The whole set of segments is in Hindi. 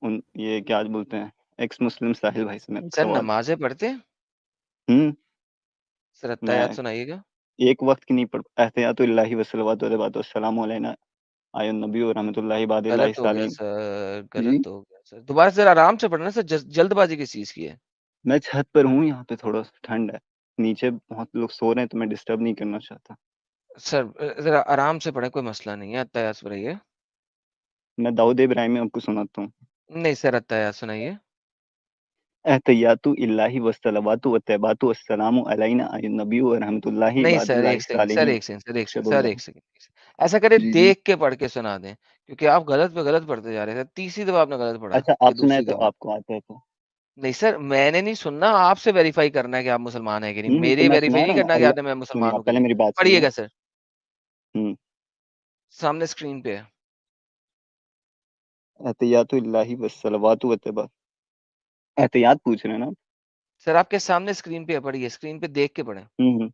ये क्या बोलते हैं, एक्स मुस्लिम साहिल भाई से मेरा सर सवाल। नमाजें पढ़ते हैं? सर अत्ताहियात मैं सुनाइएगा। एक वक्त की नहीं पढ़ एहतियातुल्लाहि वस्सलातु वस्सलामु अलैना आयुन नबी व रहमतुल्लाहि बादिल्लाहि गलत हो गया सालीन। सर, जी, गलत हो गया सर, दोबारा सर आराम से पढ़ना सर, जल्दबाजी किस चीज की है? मैं छत पर हूँ, यहाँ पे थोड़ा ठंड है, नीचे बहुत लोग सो रहे हैं तो मैं डिस्टर्ब नहीं करना चाहता। सर जरा आराम से पढ़े, कोई मसला नहीं है, अत्ताहियात पढ़िए। मैं दाऊद इब्राहिमी आपको सुनाता हूँ। नहीं सर, अत्ताहियात सुनाइए। एहतियातु इल्लाहि वस्सलावातु वत्तबातु वस्सलामु अलैना आयुन नबी व रहमतुल्लाहि नहीं सर, एक बादिल्लाहि सेकंड सर, सालिहीन। एक सेकंड सर, एक सेकंड सर, अशहदुल्ला। एक सेकंड, ऐसा करे जी, जी। देख के पढ़ के सुना दें, क्योंकि आप गलत पे गलत पढ़ते जा रहे हैं। तीसरी दफा आपने गलत पढ़ा, अच्छा, ये आप सुनाए दूसरी तो दफा। आपको आता है तो। नहीं सर, मैंने नहीं सुनना, आपसे वेरीफाई करना है कि आप मुसलमान है कि नहीं, तो मेरे मैं वेरीफाई सुना नहीं रहा हूँ ना, करना कि अल्लाह। आपने मैं सुनिए, मुसलमान आप हूँ कि पहले नहीं। मेरी बात सुनिए। पढ़िएगा सर, हम्म सामने स्क्रीन पे है। एहतियातु इल्लाहि वस्सलावातु वत्तबा एहतियात पूछ रहे हैं ना आप? सर आपके सामने स्क्रीन पे है, पढ़िए, स्क्रीन पे देख के पढ़े। हम्म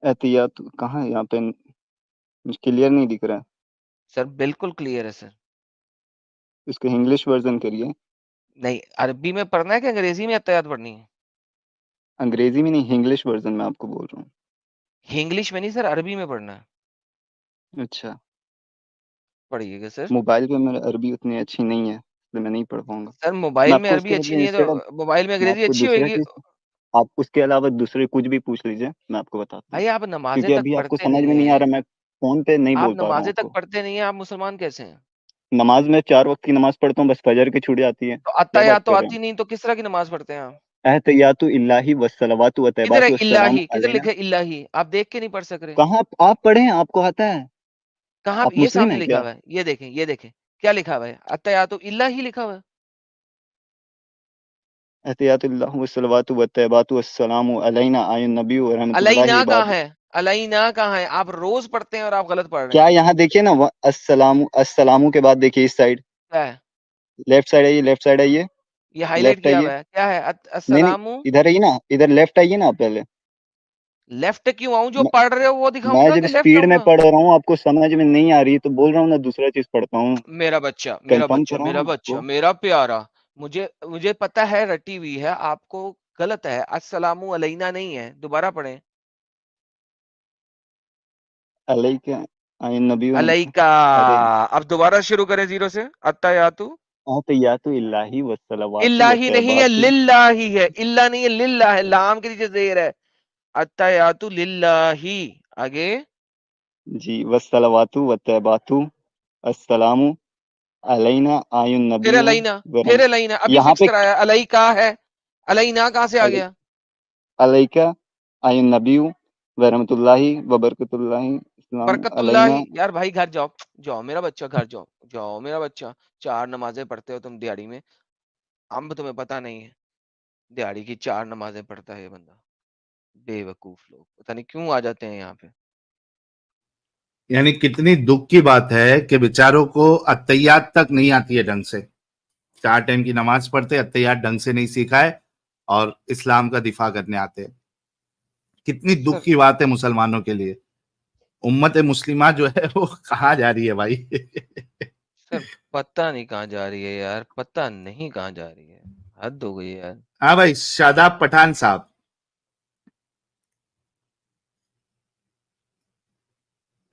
एहतियात कहाँ है यहाँ पे? मुझे क्लियर नहीं दिख रहा है। सर बिल्कुल क्लियर है सर। इसको इंग्लिश वर्जन करिए। नहीं, अरबी में पढ़ना है कि अंग्रेजी में अत्ताहियात पढ़नी है? अंग्रेजी में नहीं, इंग्लिश वर्जन में आपको बोल रहा हूँ। इंग्लिश में नहीं सर, अरबी में पढ़ना है। अच्छा। पढ़िएगा सर। मोबाइल पे मेरी अरबी उतनी अच्छी नहीं है, इसलिए मैं नहीं पढ़ पाऊंगा। सर मैं मोबाइल में आपको अरबी उसके अच्छी बदले नहीं है इंस्टेड ऑफ, तो मोबाइल में मैं अंग्रेजी आपको अच्छी दूसरा होगी। चीज, आप उसके अलावा दूसरे कुछ भी पूछ लीजिए, मैं आपको बताता हूँ। भाई आप नमाजें क्योंकि तक अभी आपको पढ़ते समझ नहीं में नहीं आ रहा, है, मैं फोन पे नहीं आप बोल पा रहा हूँ नमाजें तक आपको। पढ़ते नहीं है, आप मुसलमान कैसे हैं? नमाज में 4 वक्त की नमाज पढ़ता हूँ, बस फजर की छूट जाती है। तो क्या बात अत्ताहियात तो कर रहे आती नहीं, तो किस तरह की नमाज पढ़ते हैं आप? हैं? एहतियातु इल्लाहि वस्सलावातु किधर है वत्तबातु वस्सलामु इल्लाही, किधर अलैना। लिखा है इल्लाही? आप देख के नहीं पढ़ सक रहे? कहाँ आप पढ़े हैं? आपको आता है? कहाँ पे? आप ये मुस्लिम सामने हैं लिखा क्या? हुआ है, ये देखें, ये देखें, क्या लिखा हुआ है? अत्ताहियात इल्लाही लिखा हुआ है। एहतियातुल्लाह वस्सलावातु वत्तबातु वस्सलामु अलैना आयुन नबी व रहमतुल्लाहि अलैना कहाँ बाद। है? अलैना कहाँ है? आप रोज पढ़ते हैं और आप गलत पढ़ रहे क्या हैं। यहाँ देखिए ना, अस्सलामु अस्सलामु के बाद देखिए इस साइड, क्या है? लेफ्ट साइड आइए, लेफ्ट साइड आइए, ये हाईलाइट लेफ्ट किया आइए। हुआ है, क्या है? नहीं नहीं, अस्सलामु। इधर आइए ना, इधर लेफ्ट आइए ना आप पहले। लेफ्ट क्यों आऊं? जो मैं, पढ़ रहे हो वो मैं दिखाऊंगा जब कि लेफ्ट स्पीड में आऊंगा? पढ़ रहा हूँ आपको समझ में नहीं आ रही तो बोल रहा हूँ ना, दूसरा चीज पढ़ता हूँ। मेरा बच्चा, मेरा कंफर्म बच्चा, कर रहा हूँ मेरा ना बच्चा, आपको। मेरा प्यारा, मुझे मुझे पता है रटी हुई है, आपको गलत है। अस्सलामु अलैना नहीं है, दोबारा पढ़ें। अलैका आयुन नबी व अलैका। अरे, अब दोबारा शुरू करें जीरो से। अत्तायातु एहतियातु इल्लाहि वस्सलावातु इल्लाही नहीं है, वत्तबातु। लिल्लाही है। इल्ला नहीं है, लिल्ला है, लाम के नीचे जेर है। अत्तायातु लिल्लाही। आगे। जी, वस्सलावातु वत्तबातु अस्सलामु अलैना आयुन फिर नबी अलैना, व फिर अलैना, अभी यहाँ फिक्स पे कराया। अलैका है, अलैना कहाँ से आ गया? अलैका आयुन नबी व रहमतुल्लाहि व बरकतुल्लाहि इस्लाम अलैना। बरकतुल्लाही। यार भाई घर जाओ, जाओ मेरा बच्चा, घर जाओ, जाओ मेरा बच्चा। 4 नमाजें पढ़ते हो तुम दिहाड़ी में, हम तुम्हें पता नहीं है। दिहाड़ी की 4 नमाजें पढ़ता है ये बंदा। बेवकूफ लोग पता नहीं क्यों आ जाते हैं यहाँ पे। यानी कितनी दुख की बात है कि बेचारों को अत्तैयात तक नहीं आती है ढंग से। 4 टाइम की नमाज पढ़ते, अत्तैयात ढंग से नहीं सीखा है और इस्लाम का दिफा करने आते हैं। कितनी दुख सर की बात है मुसलमानों के लिए। उम्मत मुस्लिमा जो है वो कहाँ जा रही है भाई? सर पता नहीं कहाँ जा रही है यार, पता नहीं कहाँ जा रही है। हद हो गई है यार। हाँ भाई, शादाब पठान साहब,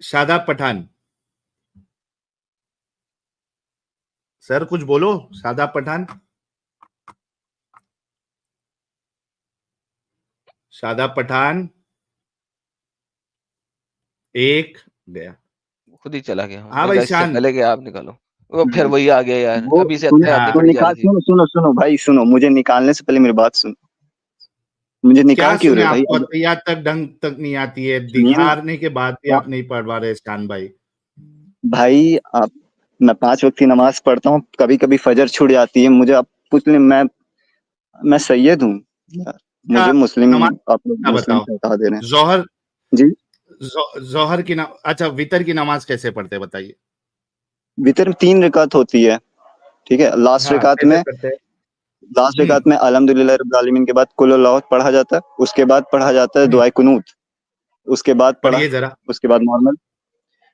शादाब पठान सर, कुछ बोलो। शादाब पठान, शादाब पठान एक गया। खुद ही चला गया हूँ, हाँ भाई मेरा इससे शान। पहले कि आप निकालो। वो फिर हम्म, वही आ गया यार, वो अभी से सुन, अत्यायात नहीं हाँ, तो पढ़ी जा निकाल, रही थी। सुनो सुनो सुनो भाई, सुनो, मुझे निकालने से पहले मेरी बात सुनो। मुझे क्या निकाल क्यों सुने? रहे हो भाई? आपको अत्तैयात तक ढंग तक नहीं आती है, सुनिए ना। दिखाने के बाद भी पा- आप नहीं पढ़ पा रहे शान भाई। भाई आप, मैं 5 वक्त की नमाज पढ़ता हूँ, कभी कभी फजर छूट जाती है मुझे। आप पूछ ले, मैं सैयद हूँ यार, क्या मुझे मुस्लिम, नमाज आप लोग का मुस्लिम बताओ? से हटा दे रहे जोहर, हैं जी। जोहर की अच्छा, वितर की नमाज कैसे पढ़ते हैं बताइए? वितर में 3 रकात होती है, ठीक है। लास्ट हाँ, रकात कैसे में, पढ़ते हैं? लास्ट रकात में अल्हम्दुलिल्लाह रब्बिल आलमीन के बाद कुल अल्लाह पढ़ा जाता है। उसके बाद पढ़ा जाता है हम्म, दुआए कुनूत। उसके बाद पढ़ा, पढ़िए जरा, उसके बाद नॉर्मल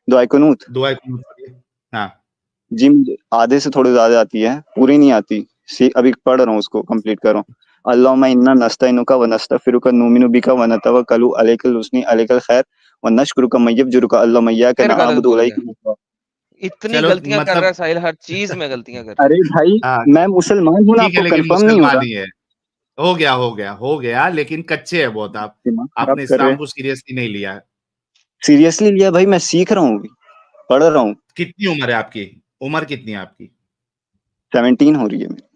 दुआए कुनूत। दुआ कुनूत पढ़िए। हाँ, जी मुझे आधे से थोड़ी ज्यादा आती है, पूरी नहीं आती। अभी पढ़ रहा हूँ, उसको कंप्लीट कर रहा हूँ। अल्लाहुम्मा इन्ना नस्तइनुका व नस्तगफिरुका नुमिनु बिका व नतवक्कलु अलैकल हुस्नी अलैकल खैर व नशकुरुका मय्यबजुरुका अल्लाहुम्मा इय्याका फिर गलत नअबुदु व बोल इलैका रहे नस्तईन। इतनी चलो गलतियां कर रहा है मतलब साहिल, हर चीज में गलतियां कर रहा अरे भाई हाँ, मैं मुसलमान हूँ ना, ठीक है, आपको लेकिन कंफर्म नहीं मुसलमान होगा? ही है। हो गया, लेकिन कच्चे है बहुत आप। दिमाग खराब आपने कर रहे इस्लाम हैं। को सीरियसली नहीं लिया है। सीरियसली लिया भाई, मैं सीख रहा हूँ अभी, पढ़ रहा हूँ। कितनी उम्र है आपकी? उम्र कितनी है आपकी? 17 हो रही है मेरी।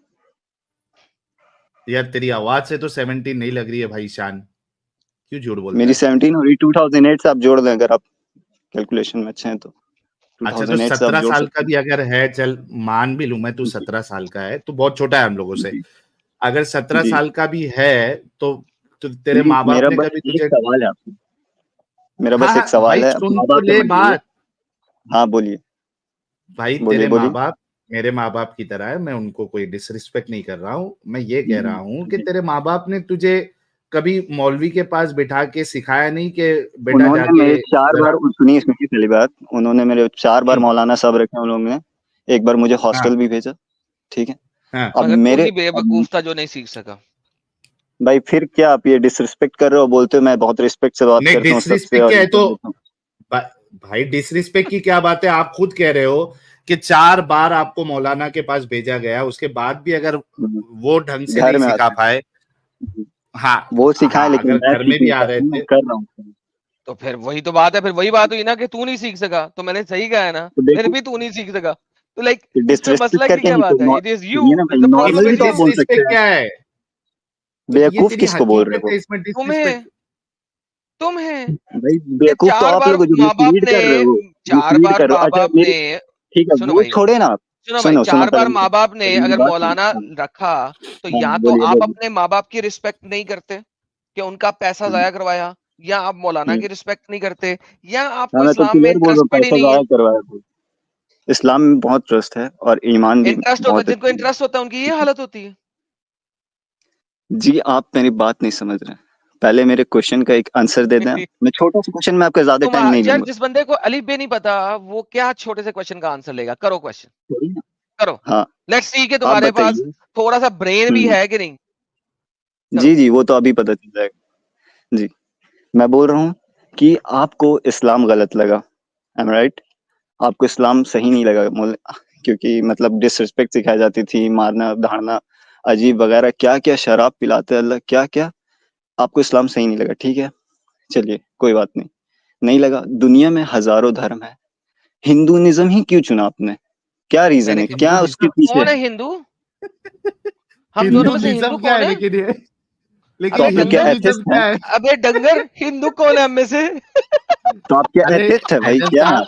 यार तेरी आवाज से तो 17 नहीं लग रही है भाई शान। क्यों झूठ बोलता मेरी है? 17 हो रही, 2008 से आप जोड़ दें अगर आप कैलकुलेशन में अच्छे हैं तो। अच्छा, तो 2008 से आप 17 जोड़ साल का सकते भी अगर है, चल मान भी लूं मैं, तू 17 साल का है तो बहुत छोटा है हम लोगों हैं। से। जी अगर 17 जी साल का भी है तो तेरे जी, माँ बाप मेरा ने बस कभी एक तुझे, सवाल है आपसे, मेरा हाँ बस एक हाँ भाई सवाल है, सुन माँ तो बाप से ले मत बोलिए। बात। हाँ बोलिए, भाई बोलिए तेरे माँ बोलिए। बाप मेरे माँ बाप की तरह है, मैं उनको कोई डिसरिस्पेक्ट नहीं कर रहा हूँ। मैं ये कह रहा हूँ कि जी। तेरे माँ बाप ने तुझे कभी मौलवी के पास बिठा के सिखाया नहीं कि बेटा उन्होंने जाके मेरे 4 जरा। बार, सुनिए सुनिए पहली बात, उन्होंने मेरे 4 बार हम्म, मौलाना साहब रखे उन लोगों ने, एक बार मुझे हाँ हॉस्टल भी भेजा, ठीक है? हाँ। अब मगर तू मेरे ही बेवकूफ था जो नहीं सीख सका। भाई फिर क्या आप ये डिसरिस्पेक्ट कर रहे हो? बोलते हो मैं बहुत रिस्पेक्ट से बात नहीं करता हूँ सबसे डिसरिस्पेक्ट और क्या है तो, इज्जत देता हूँ। भा, भाई डिसरिस्पेक्ट की क्या बात है? आप खुद कह रहे हो कि 4 बार आपको मौलाना के पास भेजा गया, उसके बाद भी अगर हम्म, वो ढंग से घर नहीं में सिखा आते पाए। हैं हाँ वो सिखाए, हाँ, लेकिन अगर मैं घर में सीख भी नहीं आ रहे पाता हूँ, मैं थे कर रहा हूँ। तो फिर वही तो बात है, फिर वही बात हुई ना कि तू नहीं सीख सका, तो मैंने सही कहा है ना, तो फिर देखो, भी तू नहीं सीख सका। तो लाइक इसमें डिसरिस्पेक्ट मसला की करके क्या नहीं तो बात है? इट इज यू, सुनिए ना भाई, द प्रॉब्लम नॉर्मल तो भी इज तो आप यू। बोल सकते डिसरिस्पेक्ट हैं। क्या है? तो ये बेवकूफ तेरी किसको बोल रहे हकीकत हो? है, इसमें तुम्हें डिसरिस्पेक्ट। तुम है भाई कि बेवकूफ तो चार आप बार लोग हो जो माँ बाप मिसलीड ने कर रहे हो, चार मिसलीड बार कर रहे माँ हो। अच्छा बाप मेरी, ने ठीक है सुनो वो भाई, छोड़े ना आप। सुनो भाई, सुनो सुनो, चार बार माँ बाप ने पहले मेरी अगर बात सुनो। मौलाना हाँ रखा, तो हाँ, या तो बोलिए आप बोलिए। अपने माँ बाप की रिस्पेक्ट नहीं करते कि उनका पैसा हम्म, जाया करवाया, या आप मौलाना हम्म। की रिस्पेक्ट नहीं करते, या हाँ आपको मैं तो इस्लाम में क्लियर बोल रहा हूँ, इंटरेस्टेड ही पैसा नहीं जाया है। करवाया तो। इस्लाम में बहुत ट्रस्ट है और ईमान भी इंटरेस्ट होता है, बहुत जिनको अच्छी इंटरेस्ट होता है उनकी ये हालत होती है। है। जी आप मेरी बात नहीं समझ रहे हैं। पहले मेरे क्वेश्चन का एक आंसर दे दें। मैं छोटा सा क्वेश्चन में आपका ज्यादा तुम टाइम नहीं यार, लूंगा। जिस बंदे को अली बे नहीं पता, वो क्या छोटे से क्वेश्चन का आंसर लेगा? करो क्वेश्चन, सही ना? करो। हाँ लेट्स सी कि आप तुम्हारे पास बताइए। थोड़ा सा ब्रेन भी हम्म, है कि नहीं। जी करो। जी वो तो अभी पता चल जाएगा। जी मैं बोल रहा हूँ कि आपको इस्लाम गलत लगा, एम राइट? आपको इस्लाम सही नहीं लगा क्योंकि मतलब डिसरिस्पेक्ट सिखाई जाती थी, मारना धाड़ना अजीब वगैरह, क्या क्या शराब पिलाते अल्लाह, क्या क्या। आपको इस्लाम सही नहीं लगा, ठीक है? चलिए कोई बात नहीं, नहीं लगा। दुनिया में हजारों धर्म है, हिंदुइज्म ही क्यों चुना आपने? क्या रीजन मैंने है, हिंदू क्या उसके निज्म, पीछे कौन है? है हिंदू? हम दोनों हिंदू में से हिंदू निज्म क्या कौन है है? लेकिन ये, तो अबे लेकिन आप लोग क्या हिंदू डंगर, निज्म एथिस्ट हैं? क्या है? अबे डंगर, हिंदू कौन है हम में से? तो आप क्या अरे एथिस्ट है भाई, एडम क्या है साहब,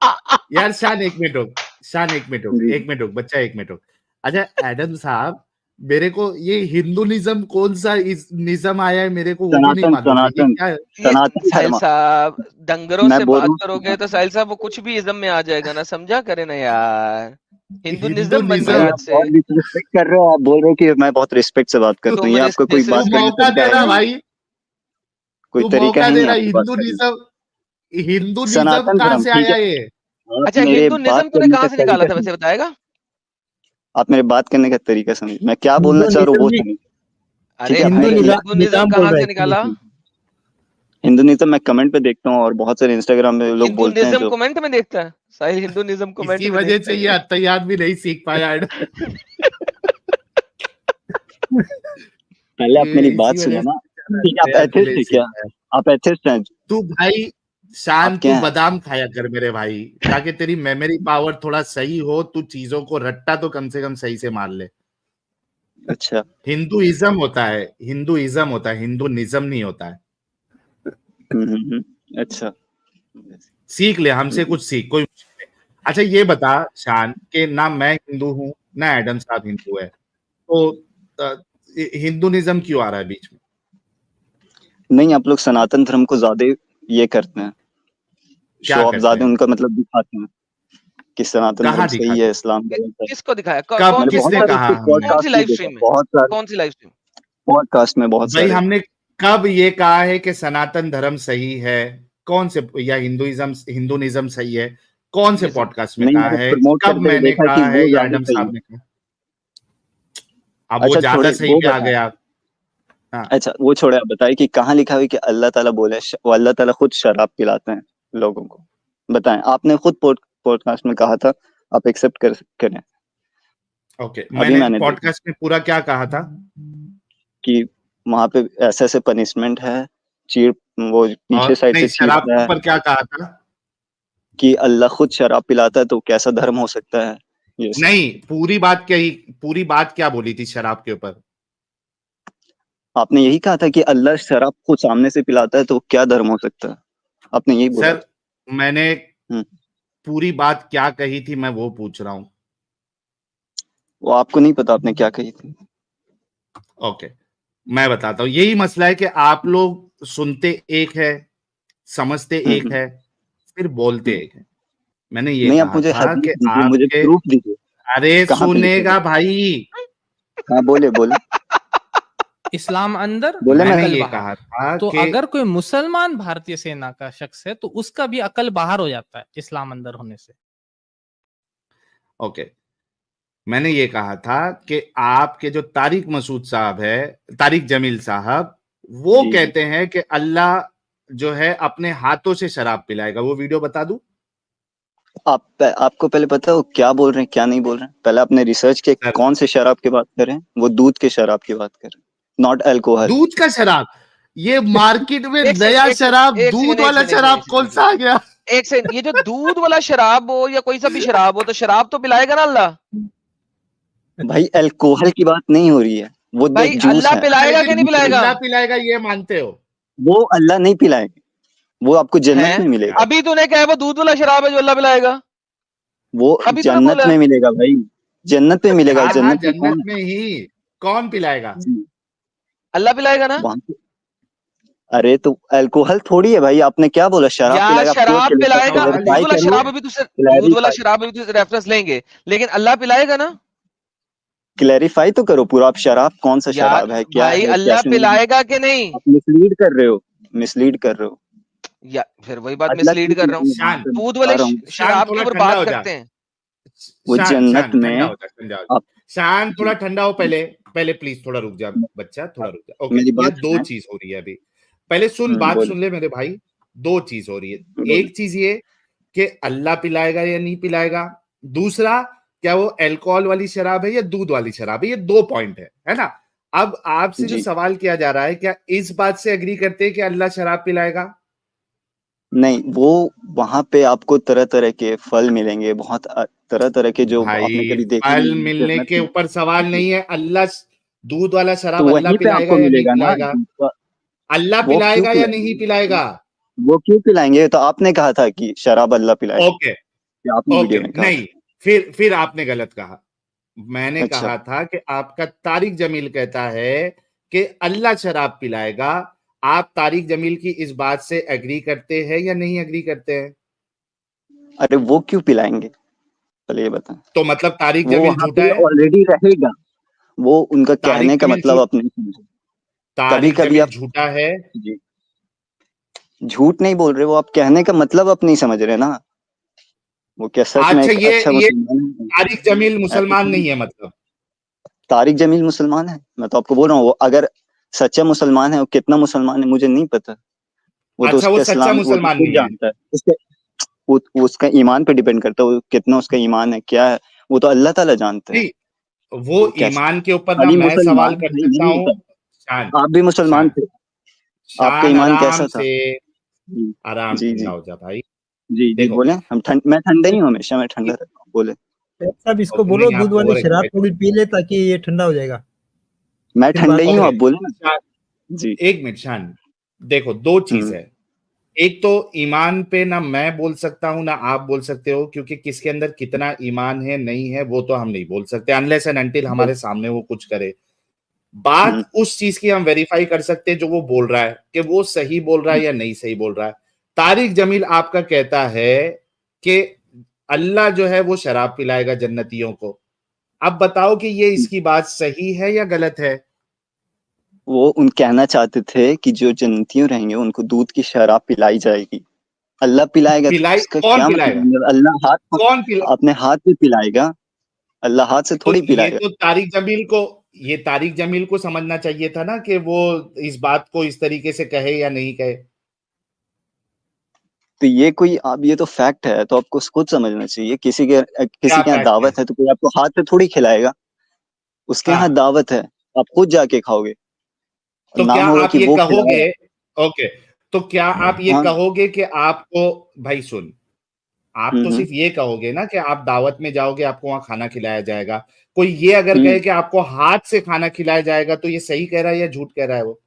आप? यार शान एक मिनट रुक, शान एक मिनट रुक, जी एक मिनट रुक बच्चा, एक मिनट रुक। अच्छा एडम साहब, मेरे को ये हिंदुनिज्म कौन सा निज्म आया है, मेरे को वो भी नहीं सनातन मालूम है, ये सनातन क्या है? ये सनातन साहिल धर्म। साहब, डंगरों मैं से बोल रहा बात हूँ करोगे तो सनातन। साहिल साहब वो कुछ भी इज्म में आ जाएगा ना, समझा करे ना यार। हिंदुनिज्म बन भाई गया हिंदुनिज्म। आज आप से। बहुत डिसरिस्पेक्ट कर रहे हो, आप बोल रहे हो कि मैं बहुत रिस्पेक्ट से बात तू करता हूँ, तुम ये आपका कोई बात तू करने का मौका डिसरिस्पेक्ट तरीका दे कर है रहा रहे नहीं? हो। भाई, कोई तू तरीका मौका है दे नहीं रहा। आपकी बात करने हिंदुनिज्म, हिंदू का? निज्म सनातन कहाँ धर्म से ठीक आया है। ये? आप अच्छा, मेरे बात हिंदुनिज्म तूने करने का कहाँ से निकाला तरीका था समझिए। वैसे, बताएगा? आप मेरे बात करने का तरीका समझिए, मैं क्या बोलना हिंदू चाह रहा हूँ निज्म वो जी, समझिए। ठीक अरे है आप हिंदू भाई, मेरे हिंदुनिज्म निजाम बोल कहाँ रहा से है, सुनिए निकाला? सुनिए। हिंदुनिज्म मैं कमेंट पे देखता हूँ और बहुत सारे इंस्टाग्राम में लोग बोलते हैं हिंदुनिज्म जो। कमेंट में देखता है साहिल, हिंदुनिज्म कमेंट इसी में वजह देखता से है ये ये। अत्तयात भी नहीं सीख पाया है। पहले आप मेरी ये इसी बात वजह सुनो से ना। बेचारा ठीक है आप अत्तयात भी एथिस्ट नहीं है सीख क्या? पाया। आप एथिस्ट हैं? तू भाई आप शान, तू क्या हैं? बादाम खाया कर मेरे भाई, ताकि तेरी मेमोरी पावर थोड़ा सही हो, तू चीजों को रट्टा तो कम से कम सही से मार ले। अच्छा। हिंदुइज्म होता है, हिंदुइज्म होता है, हिंदू निज्म नहीं होता है। अच्छा। सीख ले हमसे, हम्म, कुछ सीख, कोई मुश्किल नहीं। अच्छा ये बता शान, कि ना मैं हिंदू हूँ ना एडम साहब हिंदू है, तो हिंदुनिज्म क्यों आ रहा है बीच में? नहीं आप लोग सनातन धर्म को ज्यादा ये करते हैं, शो क्या ऑफ करते ज्यादा हैं? उनका मतलब दिखाते हैं कि सनातन धर्म कहाँ सही दिखाते है, हैं? इस्लाम गलत है। किसको दिखाया? कब, कौन मैंने सी बहुत किसने सारे कौन, कहा उसके हमने? कौन सी पॉडकास्ट में लाइव देखा, स्ट्रीम में? बहुत सारे कौन सी लाइव स्ट्रीम? पॉडकास्ट में बहुत भाई सारे। हमने कब ये कहा है कि सनातन धर्म सही है? कौन से, या हिंदुइज्म हिंदुनिज्म सही है? कौन से ये सब पॉडकास्ट में नहीं, कहा मैंने है, प्रमोट कब करते हुए मैंने देखा कि कहा है, वो या ज्यादा एडम सही साहब है। ने कहा? अब वो अच्छा ज्यादा छोड़े सही वो पे आ बताएं, गया। हाँ, अच्छा वो छोड़े, आप बताइए कि कहाँ लिखा हुआ है कि अल्लाह ताला बोले वो अल्लाह ताला खुद शराब पिलाते हैं लोगों को? बताएं, आपने खुद पॉडकास्ट में कहा था, आप एक्सेप्ट करें। ओके, अभी मैंने मैंने देखा पॉडकास्ट में पूरा क्या कहा था? कि वहां पे ऐसे ऐसे पनिशमेंट है, चीर वो पीछे और साइड नहीं, से शराब चीरता के है, ऊपर क्या कहा था? कि अल्लाह खुद शराब पिलाता है तो कैसा धर्म हो सकता है, ये सब। नहीं, पूरी बात क्या बोली थी शराब के ऊपर? आपने यही कहा था कि अल्लाह शराब खुद सामने से पिलाता है तो क्या धर्म हो सकता है, आपने यही बोला सर, था। मैंने हम्म, पूरी बात क्या कही थी मैं वो पूछ रहा हूं। वो आपको नहीं पता आपने क्या कही थी। ओके, मैं बताता हूँ। यही मसला है कि आप लोग सुनते एक है, समझते एक हम्म, है, फिर बोलते हम्म। एक है। मैंने ये नहीं, आप कहा मुझे था हदीस कि दीजिए, मुझे आपके, प्रूफ दीजिए, अरे कहाँ पे लिखा सुनेगा है? भाई, हाँ बोले बोले इस्लाम अंदर बोले, मैं मैंने अकल ये बाहर। कहा था तो कि अगर कोई मुसलमान भारतीय सेना का शख्स है तो उसका भी अकल बाहर हो जाता है इस्लाम अंदर होने से। ओके, मैंने ये कहा था कि आपके जो तारिक मसूद साहब है, तारिक जमील साहब, वो जी जी। कहते हैं कि अल्लाह जो है अपने हाथों से शराब पिलाएगा। वो वीडियो बता दूं? आपको पहले पता है वो क्या बोल रहे हैं क्या नहीं बोल रहे हैं? पहले आपने रिसर्च के सर, कौन से शराब की बात कर रहे हैं? वो दूध के शराब की बात कर रहे हैं, नॉट अल्कोहल। दूध का शराब? ये मार्केट में एक नया सेकंड एक शराब, सेकंड एक दूध सेकंड एक वाला सेकंड एक शराब सेकंड कौन सा आ गया? एक सेकंड, ये जो दूध वाला शराब हो या कोई सा भी शराब हो, तो शराब तो पिलाएगा ना अल्लाह? भाई अल्कोहल की बात नहीं हो रही है, वो भाई एक जूस अल्लाह है। अच्छा, पिलाएगा कि लेकिन नहीं पिलाएगा? अल्लाह पिलाएगा ये मानते हो? वो अल्लाह नहीं पिलाएंगे, वो आपको है जन्नत में मिलेगा। अभी तूने क्या है, वो दूध वाला शराब है जो अल्लाह पिलाएगा? वो अभी तूने जन्नत बोला। में मिलेगा भाई, जन्नत में मिलेगा। हाँ हाँ, जन्नत में जन्नत कौन में ही। कौन पिलाएगा? है जी, अल्लाह पिलाएगा ना? वहां पे। अरे तो अल्कोहल थोड़ी है भाई, आपने क्या बोला? शराब या पिलाएगा? आप क्यों शराब पिलाएगा, दूध क्लेरिफाई वाला करिए, शराब अभी तो दूध वाला क्लैरिफाई शराब अभी तो रेफरेंस लेंगे, लेकिन अल्लाह पिलाएगा ना? क्लैरिफाई तो करो पूरा। आप शराब कौन सा यार शराब है, क्या भाई है, अल्लाह कैसे नहीं? पिलाएगा कि नहीं? आप मिसलीड कर रहे हो, मिसलीड कर रहे हो। या फिर वही बात अल्लाह मिसलीड क्यों कर रहा हूँ। पिलाएंगे वहां शान, पे, मैं दूध बता वाले रहा हूँ। शान शराब के थोड़ा ऊपर ठंडा बात हो जा। करते हैं। वो शान, जन्नत शान ठंडा में हो जा, ठंडा हो जा। आप शान थोड़ा जी, ठंडा हो पहले, पहले प्लीज थोड़ा रुक जा बच्चा, थोड़ा आप रुक जा। ओके, मेरी ये बात दो सुने। चीज हो रही है अभी। पहले सुन, बात बोले सुन ले मेरे भाई। दो चीज हो रही है। बोले। एक चीज ये कि अल्लाह पिलाएगा या नहीं पिलाएगा। दूसरा, क्या वो अल्कोहल वाली शराब है या दूध वाली शराब है। ये दो पॉइंट है ना? अब आपसे जो जी सवाल किया जा रहा है, क्या इस बात से एग्री करते हैं कि अल्लाह शराब पिलाएगा? नहीं, वो वहां पे आपको तरह तरह के फल मिलेंगे, बहुत तरह तरह के, जो आपने भाई, कभी देखे फल नहीं होंगे मिलने जन्नत के में। ऊपर सवाल जी, नहीं है। अल्लाह दूध वाला तो शराब अल्लाह वहीं पे पिलाएगा आपको या नहीं मिलेगा ना पिलाएगा? दूध का। अल्लाह वो क्यों पिलाएगा या नहीं पिलाएंगे? पिलाएगा? वो क्यों पिलाएंगे? तो आपने कहा था कि शराब अल्लाह पिलाएगा, ओके, ये आपने ओके, वीडियो में कहा था। नहीं, फिर आपने गलत कहा। मैंने अच्छा, कहा था कि आपका तारिक जमील कहता है कि अल्लाह शराब पिलाएगा। आप तारिक जमील की इस बात से एग्री करते हैं या नहीं एग्री करते हैं? अरे वो क्यों पिलाएंगे, पहले ये बताएं। तो मतलब तारिक वो जमील वहां झूठा पे है? ऑलरेडी रहेगा, वो उनका तारिक कहने का जमील मतलब आप नहीं समझे। कभी तारिक कभी जमील आप झूठा है? जी झूठ नहीं बोल रहे, वो आप कहने का मतलब आप नहीं समझ रहे ना। वो क्या सच में अच्छा, एक अच्छा ये मुसलमान है? तारिक जमील ऐसा मुसलमान थोड़ी। नहीं है मतलब? तारिक जमील मुसलमान है, मैं तो आपको बोल रहा हूँ। वो अगर सच्चा मुसलमान है, वो कितना मुसलमान है मुझे नहीं पता। वो तो अच्छा, वो उसका सच्चा इस्लाम वो तो मुसलमान खुद नहीं है। जानता है। उसका ईमान पे डिपेंड करता है, वो कितना उसका ईमान है, क्या है, वो तो अल्लाह ताला जानते हैं। नहीं, वो वो कैसे ईमान के ऊपर ना खाली मैं सवाल मुसलमान कर भाई सकता नहीं हूँ। होता। शान, आप भी मुसलमान शान, थे, आपका शान, ईमान आराम कैसा था? से, जी आराम, जी ठंडा जी हो जा भाई। जी जी देखो, बोले। मैं ठंडा ही हूँ, हमेशा मैं ठंडा रहता हूँ। बोले साहब इसको और बोलो नहीं, दूध आप वाली ओवर शराब एक्साइटेड। थोड़ी पी ले ताकि ये ठंडा हो जाएगा, मैं फिर ठंडा बात ही हूँ, ओके, आप बोले ना। शान, जी। एक मिनट शान। देखो, दो चीज हम्म है। एक तो ईमान पे ना मैं बोल सकता हूं ना आप बोल सकते हो, क्योंकि किसके अंदर कितना ईमान है नहीं है वो तो हम नहीं बोल सकते अनलेस एंड अनटिल हमारे सामने वो कुछ करे। हम्म। बात उस चीज की हम वेरीफाई कर सकते हैं जो वो बोल रहा है कि वो सही बोल रहा है या नहीं सही बोल रहा है। तारिक जमील आपका कहता है कि अल्लाह जो है वो शराब पिलाएगा जन्नतियों को। अब बताओ कि ये इसकी बात सही है या गलत है? वो उन कहना चाहते थे कि जो जन्नतियों रहेंगे उनको दूध की शराब पिलाई जाएगी। अल्लाह पिलाएगा तो पिलाई उसका कौन क्या पिलाएगा? मतलब? अल्लाह हाथ कौन पिला अपने हाथ से पिलाएगा, अल्लाह हाथ से तो थोड़ी ये पिलाएगा। तो तारिक जमील को समझना चाहिए था ना कि वो इस बात को इस तरीके से कहे या नहीं कहे। तो ये कोई अब ये तो फैक्ट है, तो आपको खुद समझना चाहिए। किसी क्या के यहाँ फैक्ट है? दावत है तो कोई आपको हाथ से थोड़ी खिलाएगा। उसके यहाँ हाँ, दावत है, आप खुद जाके खाओगे। तो क्या नाम होगा आप कि ये वो कहोगे? खिलाया। ओके, तो क्या आप ये हाँ। कहोगे कि आपको, भाई सुन, आप तो हम्म। सिर्फ ये कहोगे ना कि आप दावत में जाओगे, आपको वहां खाना खिलाया जाएगा। कोई ये अगर हम्म। कहे कि आपको हाथ से खाना खिलाया जाएगा, तो ये सही कह रहा है या झूठ कह रहा है वो?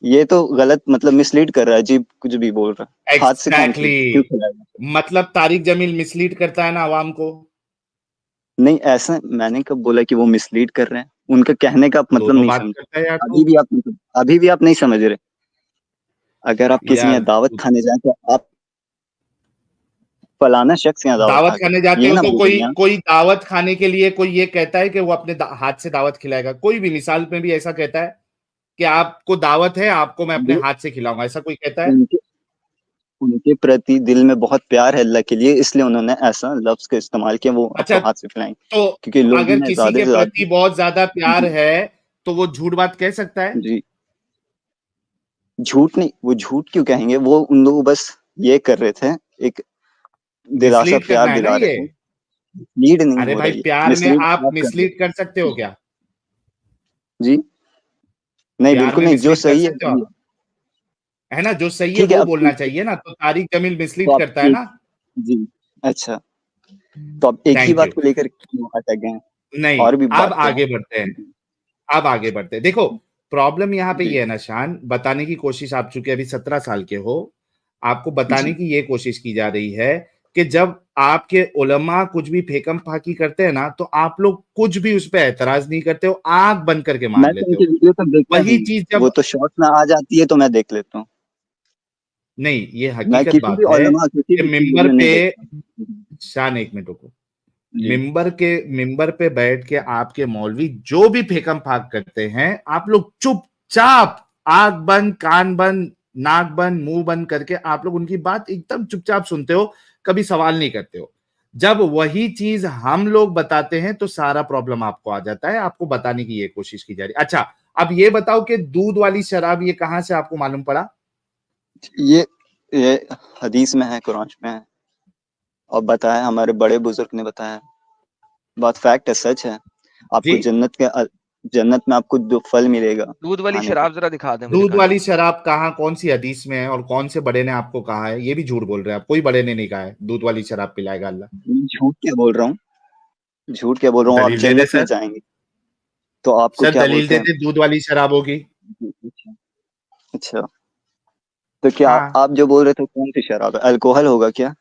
ये तो गलत मतलब मिसलीड कर रहा है जी, कुछ भी बोल रहा है। हाथ से कौन एग्जैक्टली क्यों खिलाएगा? मतलब तारिक जमील मिसलीड करता है ना आवाम को। नहीं, ऐसा मैंने कब बोला कि वो मिसलीड कर रहे हैं? उनका कहने का आप मतलब दोनों नहीं बात समझ। करता है यार अभी तू। भी आप मतलब अभी भी आप नहीं समझ रहे। अगर आप किसी यहाँ यार दावत खाने जाए तो आप फलाना शख्स यहाँ दावत दावत खा के, खाने जाते ये हो ना तो कोई बोलिए आप। कोई दावत खाने के लिए कोई ये कहता है कि वो अपने हाथ से दावत खिलाएगा? कोई भी मिसाल में भी ऐसा कहता है कि आपको दावत है, आपको मैं अपने वो हाथ से खिलाऊंगा, ऐसा कोई कहता है? उनके उनके प्रति दिल में बहुत प्यार है अल्लाह के लिए, इसलिए उन्होंने ऐसा लफ्ज का इस्तेमाल किया, वो अच्छा, आपको हाथ से खिलाएंगे। तो क्योंकि लोगों अगर ने किसी ज्यादा के से प्रति ज्यादा। बहुत ज्यादा प्यार जी। है तो वो झूठ बात कह सकता है? जी। झूठ नहीं, वो झूठ क्यों कहेंगे? वो उन लोग बस ये कर रहे थे, एक दिलासा मिसलीड प्यार करना है ना दिला ये। रहे थे। लीड नहीं अरे हो भाई, रही है, प्यार में मिसलीड आप आप कर रहे मिसलीड कर सकते हो हो। क्या? जी। नहीं, प्यार बिल्कुल में नहीं, जो मिसलीड कर सही है सकते हो वही आप, है। है ना? जो सही है ठीक है, वो अब बोलना चाहिए ना, तो तारिक जमील तो मिसलीड आप करता है एक। ना। जी। अच्छा, तो आप एक ही थैंक यू। बात को लेकर क्यों अटक गए हैं? नहीं, और भी अब बातें आगे हैं। बढ़ते हैं। अब आगे बढ़ते हैं। देखो, प्रॉब्लम यहाँ पे जी। ये है ना शान, बताने की कोशिश, आप चूंकि अभी 17 साल के हो, आपको बताने जी। की ये कोशिश की जा रही है कि जब आपके उलमा कुछ भी फेकम फाकी करते हैं ना, तो आप लोग कुछ भी उस पर ऐतराज नहीं करते हो, आंख बंद करके मैं मान तो लेते उनकी हो। वीडियो तो देखता ही वही नहीं, चीज वो जब, तो शॉर्ट में आ जाती है तो मैं देख लेता हूँ। नहीं, ये मैं हकीकत किसी भी बात है उलमा किसी कि भी की मिंबर वीडियो नहीं पे, देखता। शान एक मिनट रुको, जी। मिंबर पे बैठ के आपके मौलवी जो भी फेकम फाक करते हैं, आप लोग चुपचाप आंख बंद, कान बंद, नाक बंद, मुंह बंद करके आप लोग उनकी बात एकदम चुपचाप सुनते हो, कभी सवाल नहीं करते हो। जब वही चीज हम लोग बताते हैं तो सारा प्रॉब्लम आपको आ जाता है। आपको बताने की ये कोशिश की जा रही है। अच्छा, अब ये बताओ कि दूध वाली शराब ये कहां से आपको मालूम पड़ा? ये हदीस में है, कुरान में है, और बताया, हमारे बड़े बुजुर्ग ने बताया। बात फैक्ट है, सच है। जी, आपको जन्नत में आपको जो फल मिलेगा दूध वाली खाने को। शराब जरा दिखा दे मुझे दूध कहीं। वाली शराब कहाँ, कौन सी हदीस में है और कौन से बड़े ने आपको कहा है? ये भी झूठ बोल रहे हैं आप। कोई बड़े ने नहीं कहा है दूध वाली शराब पिलाएगा अल्लाह। झूठ क्या बोल रहा हूँ? झूठ क्या बोल रहा हूँ? आप दलील दे दे जन्नत में सर। जाएंगे तो आपको सर क्या दलील बोलते दे हैं? दे, दूध वाली शराब होगी। अच्छा। अच्छा, तो क्या हाँ आप जो बोल रहे थे कौन सी शराब है? अल्कोहल होगा क्या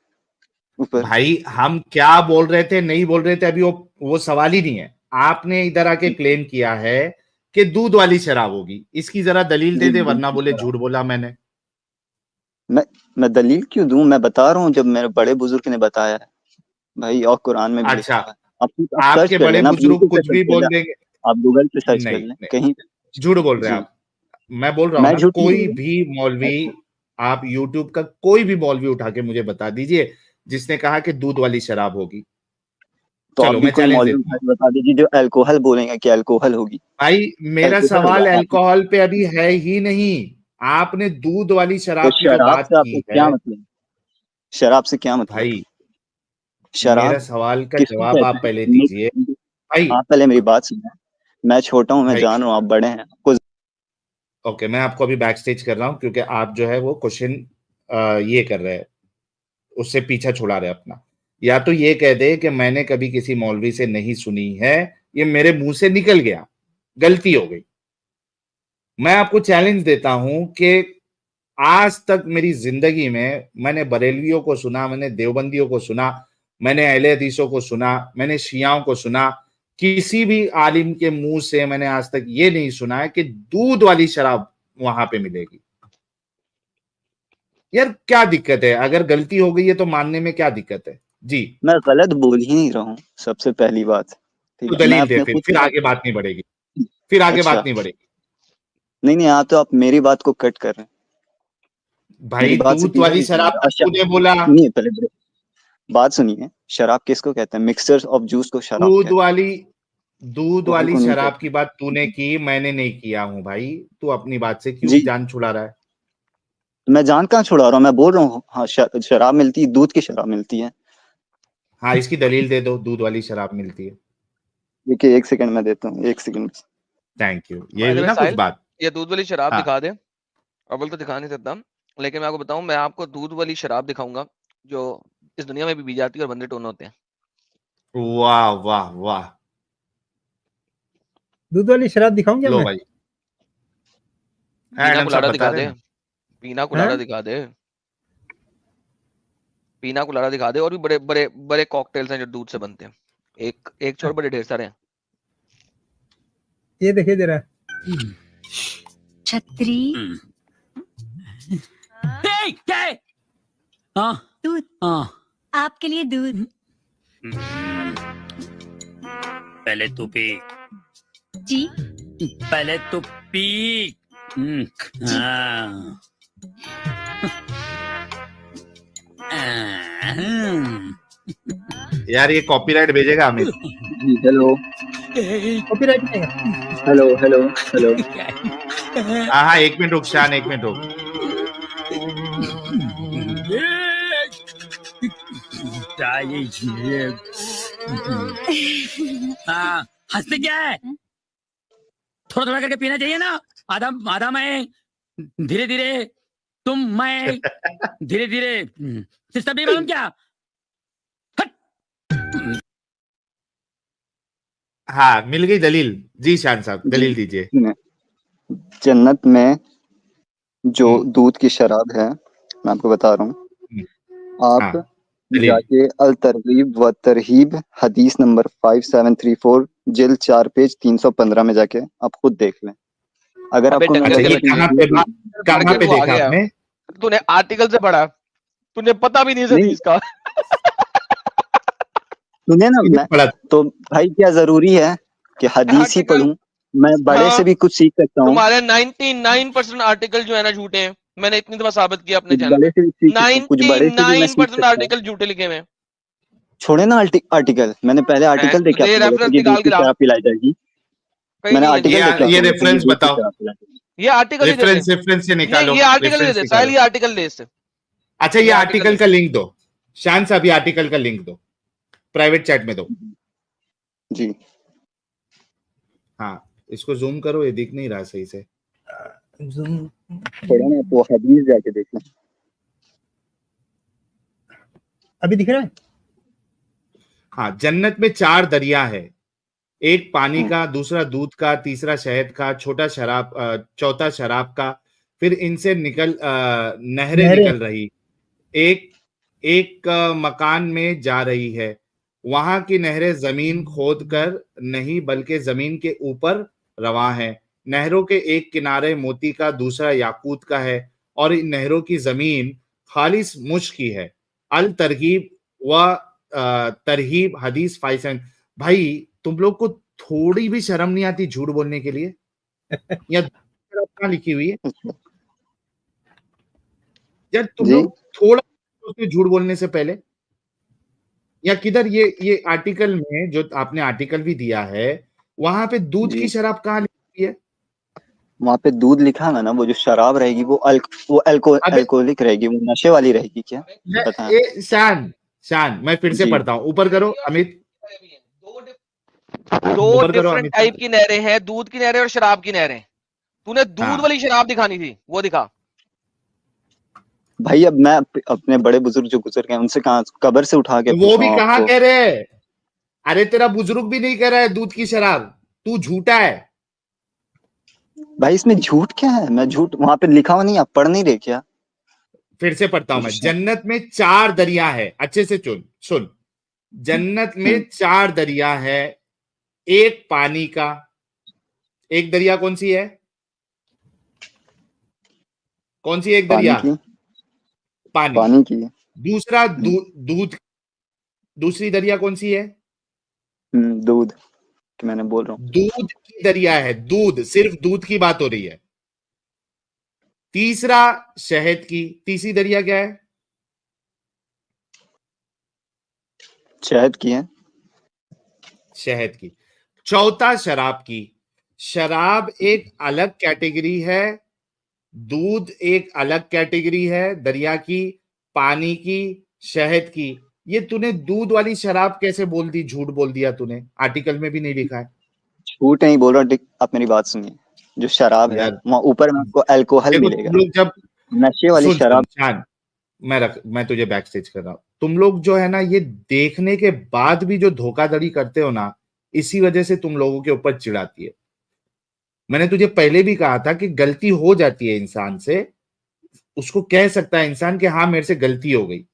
ऊपर? भाई, हम क्या बोल रहे थे नहीं बोल रहे थे अभी वो सवाल ही नहीं है। आपने इधर आके क्लेम किया है कि दूध वाली शराब होगी, इसकी जरा दलील दे जी, दे, दूध वरना की बोले शराब। झूठ बोला मैंने। मैं मैं दलील क्यों दूं? मैं बता रहा हूँ, जब मेरे बड़े बुजुर्ग ने बताया है भाई, और कुरान में भी अच्छा, लिखा है। आप सर्च आपके कर बड़े लेना, आप बुजुर्ग यूट्यूब पे कुछ सर्च भी कर बोल लेना, देंगे? आप गूगल पे सर्च कर नहीं लें नहीं, कहीं पे। झूठ बोल रहे हैं जी। आप। मैं बोल रहा हूं मैं ना, झूठ नहीं बोल कोई रहा। भी मौलवी, अच्छा। आप यूट्यूब का कोई भी मौलवी उठा के मुझे बता दीजिए जिसने कहा कि दूध वाली शराब होगी। तो आप चलो भी मैं कोई चैलेंज मौलवी देता उठा हूँ। के बता दीजिए जो अल्कोहल बोलेंगे कि अल्कोहल होगी। भाई, मेरा अल्कोहल सवाल होगा आप। अल्कोहल पे अभी है ही नहीं। आपने दूध वाली तो शराब की जो शराब बात से आपको की है, क्या मतलब? शराब से क्या मतलब? भाई मेरा शराब सवाल का किसको जवाब कहते आप पहले हैं? दीजिए। भाई, आप पहले मेरी बात सुनिए। मैं छोटा हूँ, मैं भाई, जान रहा हूँ, आप बड़े हैं, आपको। ओके, मैं आपको अभी बैक स्टेज कर रहा हूँ क्योंकि आप जो है वो क्वेश्चन ये कर रहे हैं, उससे पीछा छुड़ा रहे अपना। या तो ये कह दे कि मैंने कभी किसी मौलवी से नहीं सुनी है, ये मेरे मुंह से निकल गया, गलती हो गई। मैं आपको चैलेंज देता हूं कि आज तक मेरी जिंदगी में मैंने बरेलवियों को सुना, मैंने देवबंदियों को सुना, मैंने अहले हदीसों को सुना, मैंने शियाओं को सुना, किसी भी आलिम के मुंह से मैंने आज तक ये नहीं सुना है कि दूध वाली शराब वहां पे मिलेगी। यार क्या दिक्कत है? अगर गलती हो गई है तो मानने में क्या दिक्कत है? जी, मैं गलत बोल ही नहीं रहा हूँ, सबसे पहली बात। ठीक तो है, मैं दलील दे, अपने खुद फिर का। आगे बात नहीं बढ़ेगी। फिर आगे बात अच्छा। नहीं बढ़ेगी। नहीं नहीं, आप तो आप मेरी बात को कट कर रहे हैं। भाई मेरी बात से दूध पीछा वाली कीजिए। शराब अच्छा, तूने बोला, नहीं पहले बात सुनिए, शराब किसको कहते हैं? मिक्सचर ऑफ जूस को शराब दूध कहते वाली हैं, वही को नहीं शराब कहते। की बात तूने की, मैंने नहीं किया हूं भाई। तू अपनी बात से क्यों जी, जान छुड़ा रहा है? मैं जान कहाँ छुड़ा रहा हूँ, मैं बोल रहा हूँ हाँ, शराब मिलती है, दूध की शराब मिलती है। हाँ, इसकी दलील दे दो, दूध वाली शराब मिलती है। देखिए 1 सेकंड में देता हूँ, 1 सेकंड। Thank you. ये बाय द हुई वे ना कुछ साहिल, बात। ये दूध वाली शराब हाँ, दिखा दे। अव्वल तो दिखा नहीं सकता, लेकिन मैं आपको बताऊं, मैं आपको दूध वाली शराब दिखाऊंगा जो इस दुनिया में भी पी जाती है और बंदे टोन होते हैं। वाह वाह वाह। दूध वाली शराब दिखाऊं क्या लो मैं? भाई, पीना एडम साहब कुलाड़ा बता दिखा रहे दे, हैं ना। पीना हाँ? कुलाड़ा दिखा दे, पीना कुलाड़ा दिखा दे। और भी बड़े बड़े बड़े कॉकटेल्स हैं जो दूध से बनते हैं। एक एक छोड़, बड़े ढेर सारे हैं। ये देखिए जरा। छतरी क्या है? हाँ दूध, हाँ, आपके लिए दूध। पहले तू पी, जी पहले तू पी। हाँ। यार ये कॉपीराइट भेजेगा अमित। जी हेलो कॉपीराइट नहीं है। Hello hello hello. हाँ हाँ, 1 मिनट रुक शान, 1 मिनट रुक। हाँ, हंसते क्या है? थोड़ा थोड़ा करके पीना चाहिए ना। आधा आधा मैं, धीरे धीरे तुम, मैं धीरे धीरे। सिस्टम नहीं मालूम क्या? हाँ, मिल गई दलील। जी शान साहब, जी, दलील दीजिए। जन्नत में जो हम्म, दूध की शराब है, मैं आपको बता रहा हूँ, आप हाँ, दलील। जाके अल तरगीब व तरहीब हदीस नंबर 5734 जिल्द 4 पेज 315 में जाके आप खुद देख लें। अगर अबे आपको डंगर अच्छा, मेरे ये के गलत बच्चे, पढ़ कहाँ के पे तू आ देखा गया, आपने? तूने आर्टिकल से पढ़ा, तूने पता भी नहीं इस नहीं हदीस का। सुने ना, ये मैं पढ़ा। तो भाई क्या जरूरी है कि हदीस ही आर्टिकल, पढूं? मैं बड़े से हाँ, भी कुछ सीख सकता हूँ, तुम्हारे 99% आर्टिकल जो है ना झूठे हैं। मैंने इतनी दफा साबित किया अपने कुछ चैनल बड़े पे। से भी सीख सकता हूँ, कुछ बड़े से भी मैं सीख 99% सकता हूँ। आर्टिकल झूठे लिखे हुए हैं। छोड़े ना आर्टिकल, मैंने पहले आर्टिकल देखे, तुझे आपको बोला था रेफरेंस कि दूध निकाल की के ला, शराब पिलाई जाएगी। कहीं मैंने नहीं है आर्टिकल देखे, ये आपको बोला था कि रेफरेंस दूध की बताओ, शराब पिलाई जाएगी। ये आर्टिकल ही दे दे। रेफरेंस से निकालो, नहीं, ये आर्टिकल दे रेफरेंस दे साहिल, निकालो। ये आर्टिकल दे इससे। अच्छा, ये ये आर्टिकल आर्टिकल दे। का लिंक दो। शान साहब, ये आर्टिकल का लिंक दो, प्राइवेट चैट में दो। जी हाँ, इसको जूम करो, ये दिख नहीं रहा सही से। Zoom- छोड़ो ना, वो हदीस जाके देख लें। अभी दिख रहा है? हाँ, जन्नत में 4 दरिया है। एक पानी हम्म, का, दूसरा दूध का, तीसरा शहद का, चौथा शराब का। फिर इनसे नहरें नहरें। निकल रही, एक एक मकान में जा रही है। वहां की नहरें जमीन खोद कर नहीं, बल्कि जमीन के ऊपर रवां है। नहरों के एक किनारे मोती का, दूसरा याकूत का है, और इन नहरों की जमीन खालिस मुश्क की है। अल तरगीब व तरहीब हदीस 57। भाई, तुम लोग को थोड़ी भी शर्म नहीं आती झूठ बोलने के लिए? या कहाँ लिखी हुई है अच्छा, यार? तुम जी लोग थोड़ा सोचते झूठ बोलने से पहले? या किधर ये आर्टिकल में जो आपने आर्टिकल भी दिया है, वहां पे दूध की जी, शराब कहाँ लिखी है? वहां पे दूध लिखा है ना, वो जो शराब रहेगी वो अबे अल्कोहलिक रहेगी, वो नशे वाली रहेगी क्या? बताएं। शान, शान, मैं फिर से जी पढ़ता हूँ, ऊपर करो अमित, दो ऊपर करो डिफरेंट अमित टाइप साहब। की नहरें हैं, दूध की नहरें और शराब की नहरें। तूने दूध हाँ वाली शराब दिखानी थी, वो दिखा। भाई, अब मैं अपने बड़े बुजुर्ग जो गुजर गए उनसे कहाँ कब्र से उठा के तो वो पूछ रहा भी हूँ कहाँ आपको। कह रहे हैं? अरे तेरा बुजुर्ग भी नहीं कह रहा है दूध की शराब, तू झूठा है। भाई इसमें झूठ क्या है? मैं झूठ, वहां पे लिखा हुआ नहीं, आप पढ़ नहीं रहे क्या? फिर से पढ़ता हूं मैं। अच्छा, जन्नत में 4 दरिया है, अच्छे से सुन। जन्नत में 4 दरिया है। एक पानी का, एक दरिया कौन सी है? कौन सी एक पानी दरिया? की, पानी। पानी की। दूसरा दूध, दूसरी दरिया कौन सी है? दूध कि मैंने बोल रहा हूँ। दूध की दरिया है, दूध, सिर्फ दूध की बात हो रही है। तीसरा शहद की, तीसरी दरिया क्या है? शहद की है। शहद की। चौथा शराब की। शराब एक अलग कैटेगरी है, दूध एक अलग कैटेगरी है, दरिया की, पानी की, शहद की। ये तूने दूध वाली शराब कैसे बोल दी? झूठ बोल दिया तूने, आर्टिकल में भी नहीं लिखा है। झूठ नहीं बोल रहा, आप मेरी बात सुनिए। जो शराब है यार वहाँ ऊपर में आपको अल्कोहल देखो, मिलेगा, तुम लोग जब नशे वाली सुन शराब। शान, मैं तुझे बैक स्टेज कर रहा हूं। तुम लोग जो है ना, ये देखने के बाद भी जो धोखाधड़ी करते हो ना, इसी वजह से तुम लोगों के ऊपर चिढ़ाती है। मैंने तुझे पहले भी कहा था कि गलती हो जाती है इंसान से, उसको कह सकता है इंसान कि हाँ मेरे से गलती हो गई।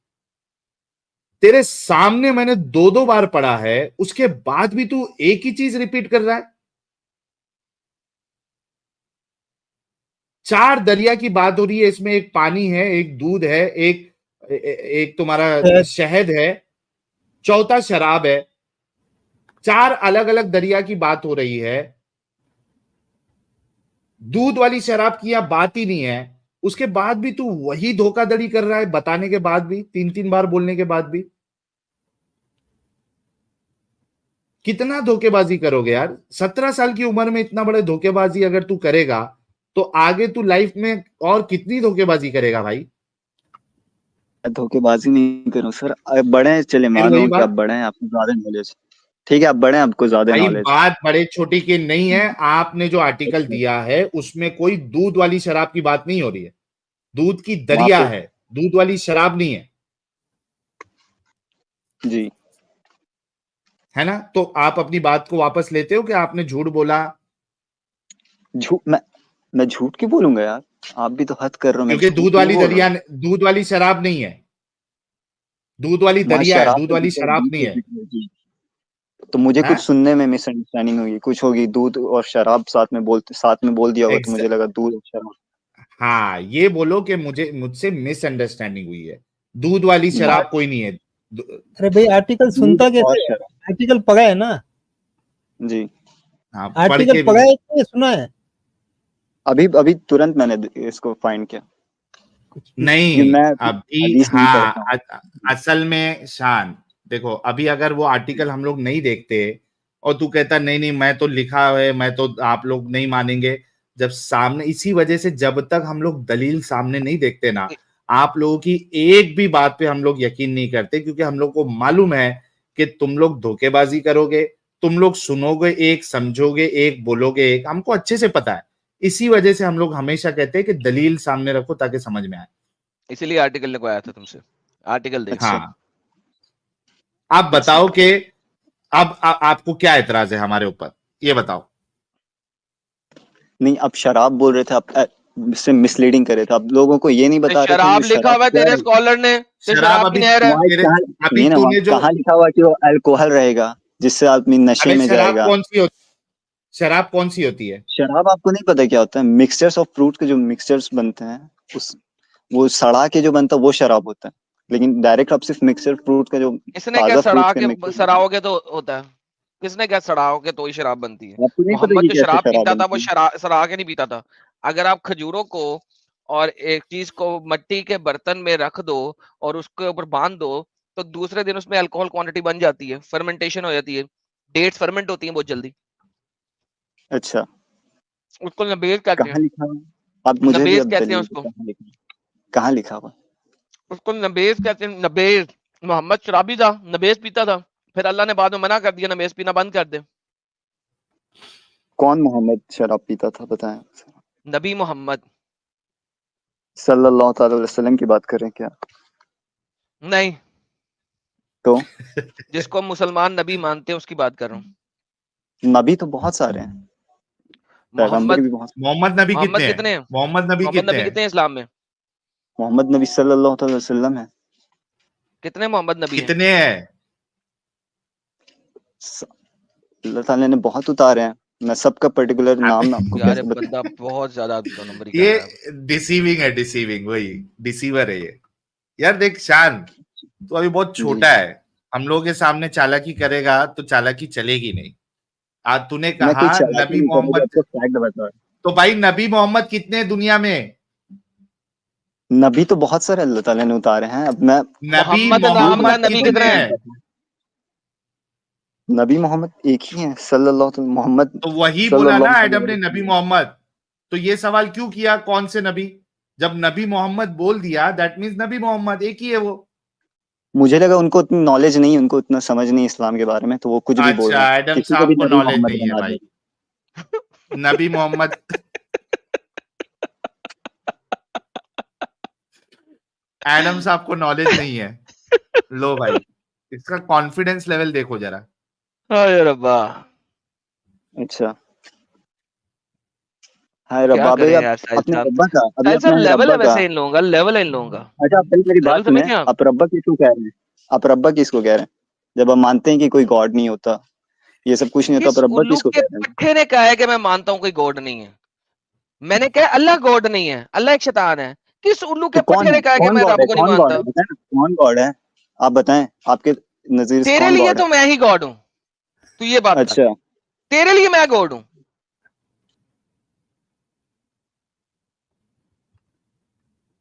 तेरे सामने मैंने 2-2 बार पढ़ा है, उसके बाद भी तू एक ही चीज रिपीट कर रहा है। 4 दरिया की बात हो रही है, इसमें एक पानी है, एक दूध है, एक तुम्हारा शहद है, चौथा शराब है। 4 अलग अलग दरिया की बात हो रही है। दूध वाली शराब की यहां बात ही नहीं है। उसके बाद भी तू वही धोखाधड़ी कर रहा है, बताने के बाद भी, 3-3 बार बोलने के बाद भी। कितना धोखेबाजी करोगे यार? 17 साल की उम्र में इतना बड़े धोखेबाजी अगर तू करेगा, तो आगे तू लाइफ में और कितनी धोखेबाजी करेगा भाई? धोखेबाजी नहीं करूं सर, बड़े हैं, चले फिर मान वही लो कि आप बात बड़े हैं, आपको ज्यादा नॉलेज। ठीक है, आप बड़े हैं, आपको ज्यादा भाई, नॉलेज। बात बड़े छोटे की नहीं है। आपने जो आर्टिकल दिया है उसमें कोई दूध वाली शराब की बात नहीं हो रही है। दूध की वहां दरिया पे है, दूध वाली शराब नहीं है, जी है ना? तो आप अपनी बात को वापस लेते हो कि आपने झूठ बोला? झूठ, मैं झूठ क्यों बोलूंगा यार? आप भी तो हद कर रहे हो, मैं क्योंकि झूठ नहीं बोल रहा हूँ। दूध वाली शराब नहीं है, दूध वाली वहाँ दरिया है, शराब दूध तो वाली दिख रहा है, शराब दूध नहीं तो है। दिख रहा है जी। तो मुझे है कुछ सुनने में मिसअंडरस्टैंडिंग हुई, कुछ होगी, दूध और शराब साथ में बोल दिया होगा, तो मुझे लगा दूध और शराब। हाँ, ये बोलो कि मुझसे मिसअंडरस्टैंडिंग हुई है। दूध वाली शराब कोई नहीं है। अरे भाई आर्टिकल दूध सुनता और कैसे है? शराब आर्टिकल पढ़ा है ना? जी। हाँ, पढ़ आर्टिकल के पढ़ा है कि सुना है? अभी अभी तुरंत मैंने इसको फाइंड किया, नहीं, कि मैं अभी हदीस नहीं पढ़ता हूँ। असल में शान, देखो, अभी अगर वो आर्टिकल हम लोग नहीं देखते और तू कहता नहीं नहीं मैं तो लिखा है, मैं तो, आप लोग नहीं मानेंगे। जब सामने, इसी वजह से जब तक हम लोग दलील सामने नहीं देखते ना, आप लोगों की एक भी बात पे हम लोग यकीन नहीं करते, क्योंकि हम लोग को मालूम है कि तुम लोग धोखेबाजी करोगे, तुम लोग सुनोगे एक, समझोगे एक, बोलोगे एक, हमको अच्छे से पता है। इसी वजह से हम लोग हमेशा कहते हैं कि दलील सामने रखो ताकि समझ में आए। इसीलिए आर्टिकल लिखवाया था तुमसे, आर्टिकल देख। अच्छा, हाँ, आप बताओ कि अब आपको क्या एतराज है हमारे ऊपर, ये बताओ। नहीं, आप शराब बोल रहे थे, आप इससे मिसलीडिंग कर रहे थे, आप लोगों को ये नहीं बता रहे थे शराब कि लिखा हुआ है क्या तेरे है। स्कॉलर ने, शराब शराब की अभी नहर है। तेरे, अभी सुनिए ना, वहाँ तूने जो, कहाँ लिखा हुआ कि वो अल्कोहल रहेगा जिससे आदमी नशे अबे में जाएगा? शराब कौन सी होती है? शराब आपको नहीं पता क्या होता है? मिक्सचर्स ऑफ फ्रूट के जो मिक्सचर्स बनते हैं, उस वो सड़ा के जो बनता है वो शराब होता है। लेकिन डायरेक्ट आप सिर्फ मिक्सचर फ्रूट का जो किसने क्या ताजा फ्रूट्स सड़ा के के, मिक्सचर, सड़ाओगे तो होता है? किसने क्या सड़ाओगे तो ही शराब बनती है? आपको नहीं पता मोहम्मद कि जो कैसे शराब शराब पीता था बनती वो है? सड़ा के नहीं पीता था। अगर आप खजूरों को और एक चीज को मट्टी के बर्तन में रख दो और उसके ऊपर बांध दो, तो दूसरे दिन उसमें अल्कोहल क्वांटिटी बन जाती है, फर्मेंटेशन हो जाती है, डेट्स फर्मेंट होती हैं बहुत जल्दी। अच्छा, उसको नबेज कहते कहाँ हैं। लिखा हुआ है? आप मुझे भी नबेज अब कहते हैं दलील उसको। कहाँ लिखा है? कहाँ लिखा हुआ है? उसको नबेज कहते हैं, नबेज। मोहम्मद शराबी था, नबेज पीता था, फिर अल्लाह ने बाद में मना कर दिया, नबेज पीना बंद कर दे। कौन मोहम्मद शराब पीता था, बताएं? नबी मोहम्मद। सल्लल्लाहु अलैहि वसल्लम की बात करें क्या? नहीं, तो जिसको मुसलमान नबी मानते हैं उसकी बात कर रहा हूँ। नबी तो बहुत सारे हैं, पैगंबर मोहम्मद, भी बहुत। मोहम्मद नबी मोहम्मद कितने कितने हैं? हैं? मोहम्मद नबी मोहम्मद कितने नबी हैं? कितने हैं इस्लाम में? मोहम्मद नबी सल्लल्लाहु अलैहि वसल्लम है। कितने मोहम्मद नबी हैं? कितने हैं? अल्लाह ताला ने बहुत उतारे हैं, मैं सबका पर्टिकुलर नाम मैं आपको यार ये कैसे बंदा बताऊं? बहुत ज्यादा दो नंबरी कर ये रहा है। डिसीविंग है, डिसीविंग, वही डिसीवर है ये। यार देख शान, तू अभी बहुत जी छोटा है, हम लोगों के सामने चालाकी करेगा तो चालाकी चलेगी नहीं। आज तूने मैं कोई कहा चालाकी नबी नहीं कर रहा, मोहम्मद, आपको फैक्ट बता रहा तो भाई नबी मोहम्मद कितने हैं दुनिया में? नबी तो बहुत सारे अल्लाह ताला ने उतारे हैं। अब मैं नबी मोहम्मद नाम का मोहम्मद नबी कितने कितने हैं? हैं? नबी मोहम्मद एक ही है सल्लल्लाहु अलैहि मोहम्मद तो वही बोला सल्लल्लाहु ना अलैहि एडम ने, नबी मोहम्मद। तो ये सवाल क्यों किया कौन से नबी? जब नबी मोहम्मद बोल दिया दैट मीन्स नबी मोहम्मद एक ही है वो। मुझे लगा उनको उतनी नॉलेज नहीं, उनको उतना समझ नहीं इस्लाम के बारे में, तो वो कुछ भी बोल रहे अच्छा, हैं, एडम किसी को साहब भी को नबी नॉलेज मोहम्मद नहीं है बना भाई। दे। नबी मोहम्मद एडम साहब को नॉलेज नहीं है। लो भाई, इसका कॉन्फिडेंस लेवल देखो जरा। हाय रब्बा, अच्छा, हाय क्या रब्बा भाई, करें आप यार साहिल अपने साहब। रब्बा का, अभी साहिल साहब अपने लेवल रब्बा है का। वैसे इन लोगों का, लेवल है इन लोगों का। अच्छा, आप पहले मेरी बात लेवल सुने, समझ गए आप? आप रब्बा किसको कह रहे हैं? आप रब्बा किसको कह रहे हैं? जब हम मानते हैं कि कोई गॉड नहीं होता, ये सब कुछ नहीं होता, किस आप रब्बा उल्लू किसको के कह रहे हैं? पट्टे ने कहा है कि मैं मानता हूं कोई गॉड नहीं है? मैंने कहा अल्लाह गॉड नहीं है, अल्लाह एक शैतान है। किस उल्लू तो के पट्टे ने कहा है कि कौन मैं गॉड रब है? को नहीं कौन गॉड है मानता? बताएं ना, कौन गॉड है? आप बताएं, आपके नजरिए से तेरे कौन लिए गॉड है? तो मैं ही गॉड हूं, तू ये बात कर। अच्छा, तेरे लिए मैं गॉड हूं।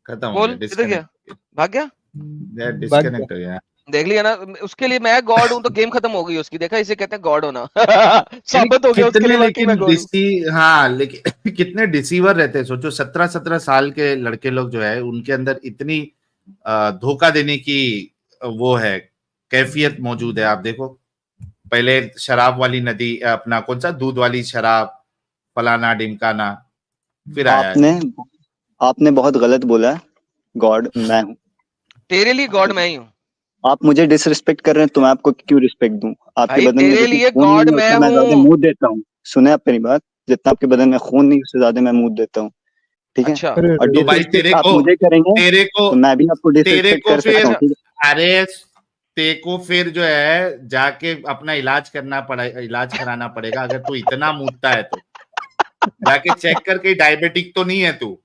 खत्म हो बोल गया, किधर गया, डिस्कनेक्ट। भाग गया? डिस्कनेक्ट हो गया। देख लिया ना, उसके लिए मैं गॉड हूं तो गेम खत्म हो गई उसकी। देखा, इसे कहते हैं गॉड होना। यानी साबित हो गया उसके कितने लिए वाकई मैं लेकिन गॉड हूं। हाँ, लेकिन कितने डिसीवर रहते हैं। सोचो 17-17 साल के लड़के लोग जो है उनके अंदर इतनी धोखा देने की वो है, कैफियत मौजूद है। आप देखो, पहले शराब वाली नदी, अपना कौन सा दूध वाली शराब, फलाना ढिमकाना, फिर आया है। आपने बहुत गलत बोला है, गॉड मैं हूँ। तेरे लिए गॉड मैं ही हूँ आप मुझे डिसरिस्पेक्ट कर रहे हैं तो मैं आपको क्यों रिस्पेक्ट दूं? आपके भाई, बदन में तेरे जितना लिए खून गॉड नहीं है मैं उतना मैं ज्यादा हूँ। मुंह देता हूँ। सुने आप मेरी बात, जितना आपके बदन में खून नहीं उससे ज्यादा मैं मुंह देता हूँ, ठीक है? अच्छा, और तो भाई डिसरिस्पेक्ट आप मुझे करेंगे तो मैं भी आपको तेरे डिसरिस्पेक्ट को कर सकता फिर, हूँ, ठीक है? अरे ते को फिर जो है जाके अपना इलाज कराना पड़ेगा। अगर तू इतना मूदता है तो जाके चेक करके, डायबिटिक तो नहीं है तू।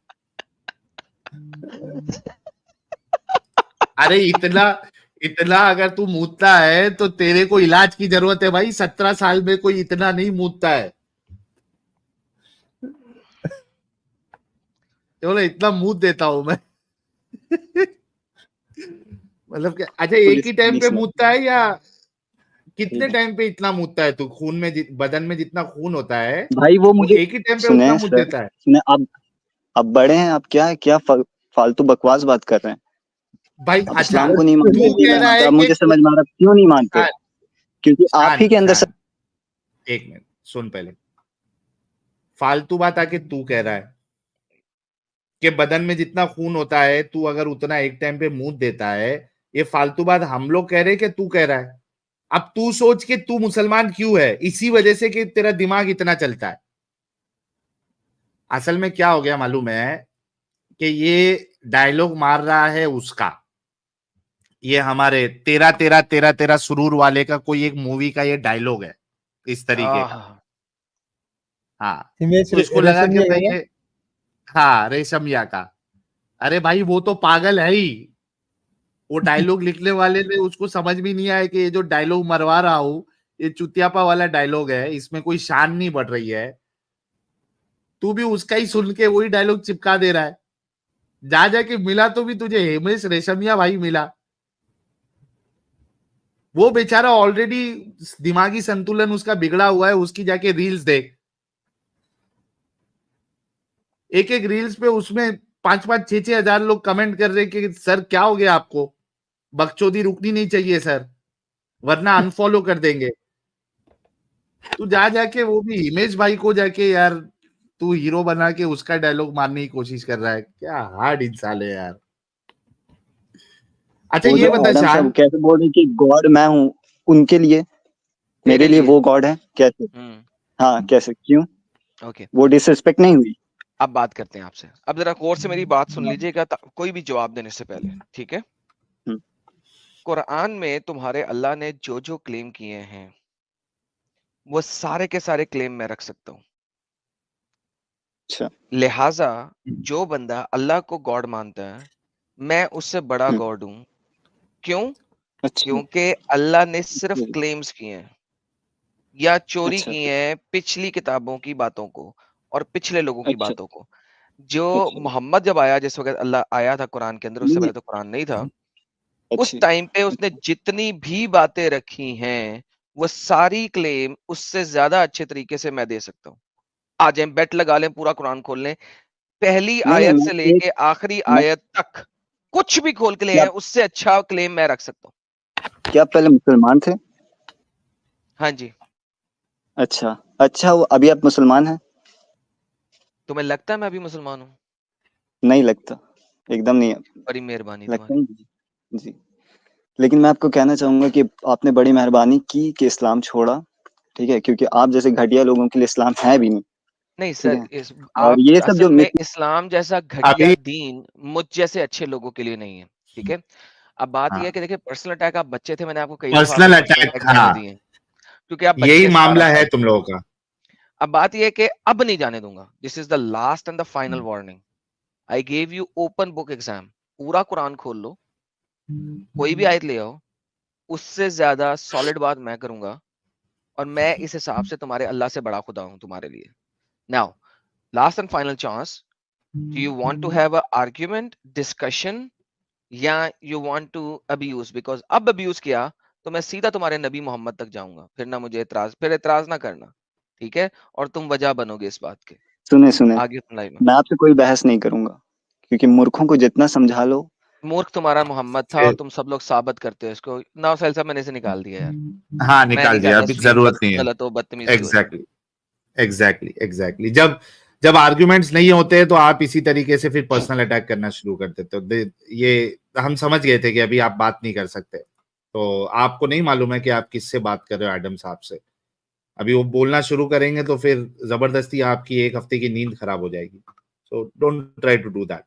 अरे इतना इतना अगर तू मूदता है तो तेरे को इलाज की जरूरत है भाई। 17 साल में कोई इतना नहीं मूदता है। तो इतना मूद देता हूं मैं। मतलब कि अच्छा, एक ही टाइम पे मूदता है या कितने टाइम पे इतना मूदता है तू? खून में बदन में जितना खून होता है भाई वो वो मुझे एक ही टाइम पे सुने उतना मूद सर, देता है? सुने आप बड़े हैं, आप क्या क्या फालतू बकवास बात कर रहे हैं? भाई आप अच्छा, इस्लाम को नहीं मानते, तू ये कह नहीं रहा मानते, है आप कि मुझे समझ में आ रहा है क्यों नहीं मानते? क्योंकि आप ही शांत के अंदर शांत, एक मिनट सुन। पहले फालतू बात आके तू कह रहा है कि बदन में जितना खून होता है तू अगर उतना एक टाइम पे मूद देता है। ये फालतू बात हम लोग कह रहे हैं कि तू कह रहा है? अब तू सोच के तू मुसलमान क्यों है, इसी वजह से कि तेरा दिमाग इतना चलता है। असल में क्या हो गया मालूम है कि ये डायलॉग मार रहा है उसका, ये हमारे तेरा तेरा तेरा तेरा सुरूर वाले का कोई एक मूवी का ये डायलॉग है इस तरीके का। हाँ, हिमेश तो इसको लगा कि रेशमिया भाई का ये, हाँ रेशमिया का। अरे भाई वो तो पागल है ही। वो डायलॉग लिखने वाले ने उसको समझ भी नहीं आया कि ये जो डायलॉग मरवा रहा हूं ये चुतियापा वाला डायलॉग है, इसमें कोई शान नहीं बढ़ रही है। तू भी उसका ही सुन के वही डायलॉग चिपका दे रहा है। जा जाके मिला तो भी तुझे हिमेश रेशमिया भाई मिला। वो बेचारा ऑलरेडी दिमागी संतुलन उसका बिगड़ा हुआ है, उसकी जाके रील्स देख। एक एक रील्स पे उसमें 5-5 6-6 हजार लोग कमेंट कर रहे कि सर क्या हो गया आपको, बकचोदी रुकनी नहीं चाहिए सर, वरना अनफॉलो कर देंगे। तू जा जाके वो भी हिमेश भाई को जाके यार तू हीरो बना के उसका डायलॉग मारने की कोशिश कर रहा है। क्या हार्ड इंसान है यार। अच्छा वो ये जो बता एडम साहब शान, कैसे बोल रहे कि गॉड मैं हूँ उनके लिए, तेरे मेरे लिए लिए। वो गॉड है कैसे? हाँ कैसे, क्यों? ओके, वो डिसरिस्पेक्ट नहीं हुई? अब बात करते हैं आपसे। अब जरा गौर से मेरी बात सुन लीजिएगा, कोई भी जवाब देने से पहले, ठीक है? कुरान में तुम्हारे अल्लाह ने जो जो क्लेम किए हैं वो सारे के सारे क्लेम मैं रख सकता हूँ। अच्छा, लिहाजा जो बंदा अल्लाह को गॉड मानता है, मैं उससे बड़ा गॉड हूं। क्यों? अच्छा, क्योंकि अल्लाह ने सिर्फ क्लेम्स किए हैं या चोरी अच्छा, की हैं पिछली किताबों की बातों को और पिछले लोगों की अच्छा, बातों को। जो अच्छा। मोहम्मद जब आया, जिस वक्त अल्लाह आया था कुरान के अंदर, उससे नहीं, पहले तो कुरान नहीं था, उस अच्छी टाइम पे उसने जितनी भी बातें रखी हैं, वो सारी क्लेम उससे ज्यादा अच्छे तरीके से मैं दे सकता हूँ। आ जाए, बेट लगा लें, पूरा कुरान खोल लें, पहली नहीं, आयत मैं से एक लेके आखिरी मैं आयत तक कुछ भी खोल के ले क्या आए, उससे अच्छा क्लेम मैं रख सकता हूँ। क्या आप पहले मुसलमान थे? हाँ जी। अच्छा, अच्छा वो अभी आप मुसलमान हैं? तुम्हें लगता है मैं अभी मुसलमान हूँ? नहीं लगता, एकदम नहीं बड़ी मेहरबानी लगता तुम्हारी। ही जी। लेकिन मैं आपको कहना चाहूँगा कि आपने बड़ी मेहरबानी की कि इस्लाम छोड़ा, ठीक है? क्योंकि आप जैसे घटिया लोगों के लिए इस्लाम है भी नहीं, नहीं ठीक सर, है? इस और आप ये सब जो असल में मिथ इस्लाम जैसा घटिया अभी दीन मुझ जैसे अच्छे लोगों के लिए नहीं है, ठीक है? अब बात ये है हाँ, कि देखिए, पर्सनल अटैक, आप बच्चे थे, मैंने आपको कई दफा आपको पर्सनल पर्सनल अटैक, अटैक हाँ, जाने दिए हैं, क्योंकि आप यही बच्चे 17 मामला है साल तुम के। लोगों का। अब बात ये है कि अब नहीं जाने दूंगा। This is the last and the final warning. I gave you open book exam. पूरा कुरान खोल लो, कोई भी आयत ले आओ, उससे ज्यादा सॉलिड बात मैं करूंगा, और मैं इस हिसाब से तुम्हारे अल्लाह से बड़ा खुदा हूं तुम्हारे लिए। Now, last and final chance, do you want to have a argument, discussion, या you want to abuse? Because अब अब्यूज किया तो मैं सीधा तुम्हारे नबी मोहम्मद तक जाऊंगा, फिर ना मुझे एतराज, फिर एतराज ना करना, ठीक है? और तुम वजह बनोगे इस बात के सुने, आगे सुनाई में। मैं आपसे कोई बहस नहीं करूँगा, क्योंकि मूर्खों को जितना समझा लो मूर्ख तुम्हारा मोहम्मद था, और फिर तुम सब लोग साबित करते हो इसको। ना साहिल साहब, मैंने इसे निकाल दिया यार। हाँ, मैं निकाल नहीं दिया, चाहता अभी स्ट्रीम जरूरत नहीं है। गलत हो, बदतमीजी हो जाए। Exactly, exactly. जब जब आर्ग्यूमेंट्स नहीं होते तो आप इसी तरीके से फिर पर्सनल अटैक करना शुरू कर देते हो। ये हम समझ गए थे कि अभी आप बात नहीं कर सकते, तो आपको नहीं मालूम है कि आप किससे बात कर रहे हो एडम साहब से। अभी वो बोलना शुरू करेंगे तो फिर जबरदस्ती आपकी एक हफ्ते की नींद खराब हो जाएगी। So don't try to do that.